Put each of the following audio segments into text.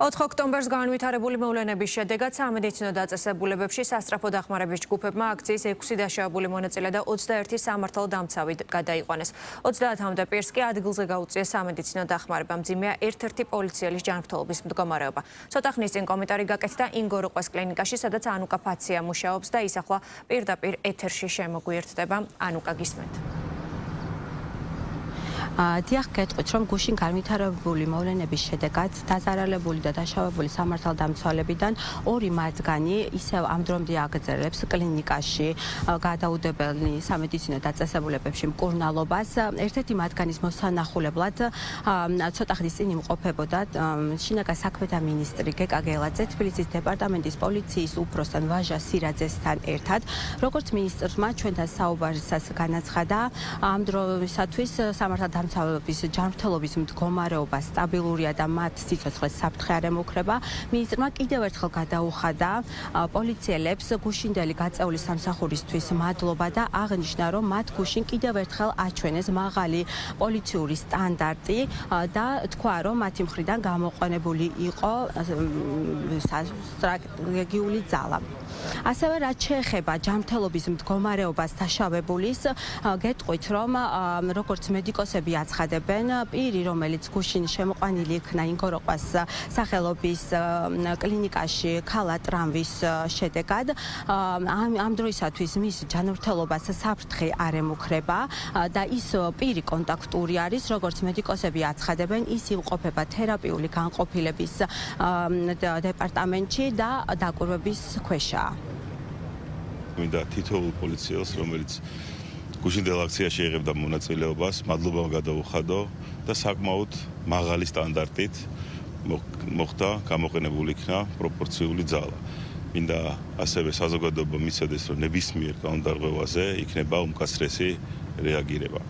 4 ოქტომბერს განვითარებული მოვლენების შედეგად სამედიცინო დაწესებულებებში სასწრაფო დახმარების ჯგუფებმა აქციის 6 დაშავებული მონაწილე და 21 სამართალ დამცავი გადაიყვანეს. 30-მდე პირს კი ადგილზე გაუწიეს სამედიცინო დახმარება. მძიმეა ერთ-ერთი პოლიციელის ჯანმრთელობის მდგომარეობა. ცოტა ხნის წინ კომენტარი გაკეთდა ინგო როყვეს კლინიკაში, სადაც ანუკა ფაცია მუშაობს და ის ახლა პირდაპირ ეთერში შემოგვიერთდება. ანუკა, გისმენთ. დიახ, გეტყვით, რომ გუშინ განვითარებული მოვლენების შედეგად დაზარალებული და დაშავებული სამართალდამცველებიდან 2 მათგანი ისევ ამ დრომდე აგრძელებს კლინიკაში გადაუდებელი სამედიცინო დაწესებულებებში მკურნალობას. ერთ-ერთი მათგანის მოსანახულებლად ცოტა ხნის წინ იმყოფებოდა შინაგან საქმეთა მინისტრი გეკა გელაძე თბილისის დეპარტამენტის პოლიციის უფროსთან ვაჟა სირაძესთან ერთად. როგორც მინისტრმა ჩვენთან საუბარისას განაცხადა, ამ დროისათვის სამართალდამცველების ჯანმრთელობის მდგომარეობა სტაბილურია და მათ სიცოცხლეს საფრთხე არ ემუქრება. მინისტრმა კიდევ ერთხელ გადაუხადა პოლიციელებს გუშინდელი გაწეული სამსახურისთვის მადლობა და აღნიშნა, რომ მათ გუშინ კიდევ ერთხელ აჩვენეს მაღალი პოლიციური სტანდარტი და თქვა, რომ მათი მხრიდან გამოყენებული იყო სტრატეგიული ძალა. ასევე რაც შეეხება ჯანმრთელობის მდგომარეობას დაშავებულის, გეტყვით, რომ როგორც მედიკოსები აცხადებენ, პირი, რომელიც გუშინ შემოყვანილი იქნა ინგო როყვეს სახელობის კლინიკაში ქალა ტრამვის შედეგად, ამ დროისათვის მის ჯანმრთელობას საფრთხე არ ემუქრება და ის პირი კონტაქტური არის, როგორც მედიკოსები აცხადებენ, ის იმყოფება თერაპიული განყოფილების დეპარტამენტში და დაკვირვების ქვეშაა. მინდა თითოეულ პოლიციელს, რომელიც გუშინდელ აქციაში იღებდა მონაწილეობას, მადლობა გადაუხადო და საკმაოდ მაღალი სტანდარტით მოხდა გამოყენებული იქნა პროპორციული ძალა. მინდა ასევე საზოგადოება მიცედეს, რომ ნებისმიერ კანონდარღვევაზე იქნება უმკაცრესი რეაგირება.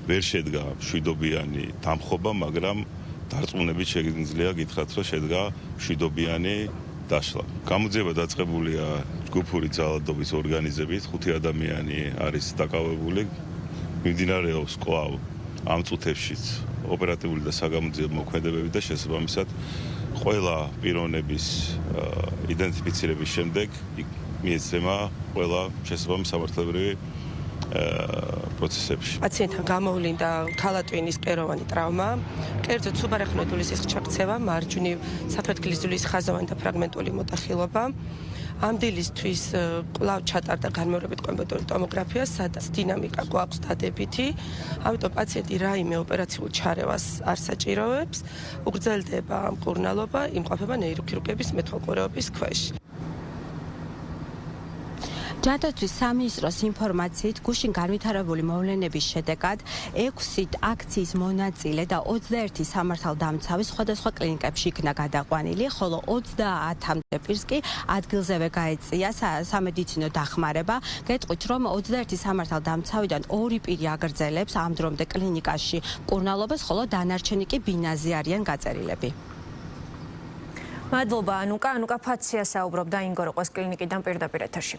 ვერ შედგა მშვიდობიანი დამხობა, მაგრამ დარწმუნებით შეგვიძლია გითხრათ, რომ შედგა მშვიდობიანი დაშლა. გამოძიება დაწყებულია ჯგუფური ძალადობის ორგანიზებით, 5 ადამიანი არის დაკავებული. მიმდინარეობს კვლავ ამ წუთებშიც ოპერატიული და საგამოძიებო მოქმედებები და შესაბამისად ყველა პიროვნების იდენტიფიცირების შემდეგ მიეცემა ყველა შესაბამის სამართლებრივი პროცესებში. პაციენტთან გამოვლინდა ქალატვინის კეროვანი ტრავმა, კერძოდ სუბარახნოდული სისხლჩაქცევა, მარჯვნივ საფეთქლის ძვლის ხაზოვანი და ფრაგმენტული მოტახილობა. ამ დილისთვის კვლავ ჩატარდა განმეორებით კომპიუტერული ტომოგრაფია, სადაც დინამიკა გვაქვს დადებითი. ამიტომ პაციენტი რაიმე ოპერაციულ ჩარევას არ საჭიროებს, უგრძელდება მკურნალობა, იმყოფება ნეიროქირურგების მეთვალყურეობის ქვეშ. ჯანდაცვის სამინისტროს ინფორმაციით გუშინ განვითარებული მოვლენების შედეგად 6 აქციის მონაწილე და 21 სამართალდამცავი სხვადასხვა კლინიკებში იქნა გადაყვანილი, ხოლო 30-მდე პირს კი ადგილზევე გაეწია სამედიცინო დახმარება. გეტყვით, რომ 21 სამართალდამცავიდან 2 პირი აგრძელებს ამ დრომდე კლინიკაში მკურნალობას, ხოლო დანარჩენი კი ბინაზე არიან გაწერილები. მადლობა ანუკა. ანუკა ფაცია საუბრობდა ინგო როყვეს კლინიკიდან პირდაპირ ეთერში.